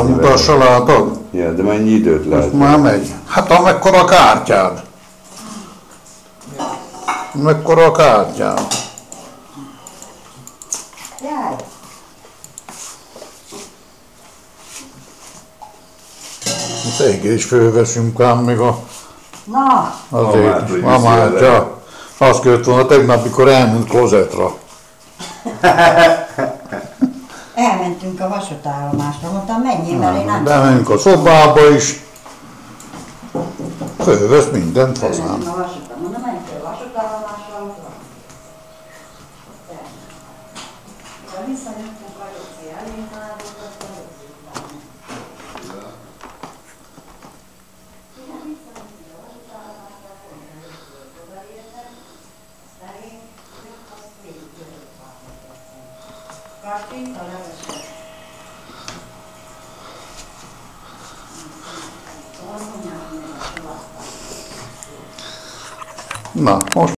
Mutassa, látod? Ja, de mennyi időt lehet? Már megy. Hát amekkora a kártyád. Mekkora a kártyád. Jaj. Székét is fölveszünk ám még Na, azért is. Mamát, ja. Azt kellett volna tegnap, mikor elment Kozetra. elmentünk a vasútállomásra, mondtam menjél, mert én nem Bemegyünk a szobába is. Fölvesz mindent hazám. a vasútállomásra, mondom, menjünk a vasútállomásra, ott van. De visszajöttünk a Jóci elé, találtuk azt a Jóci után. Igen, visszajöttünk a vasútállomásra, pont a Jóci odaértek, azt elértünk, azt végig jövök változtatni. Kastélyt a leveset. Na, most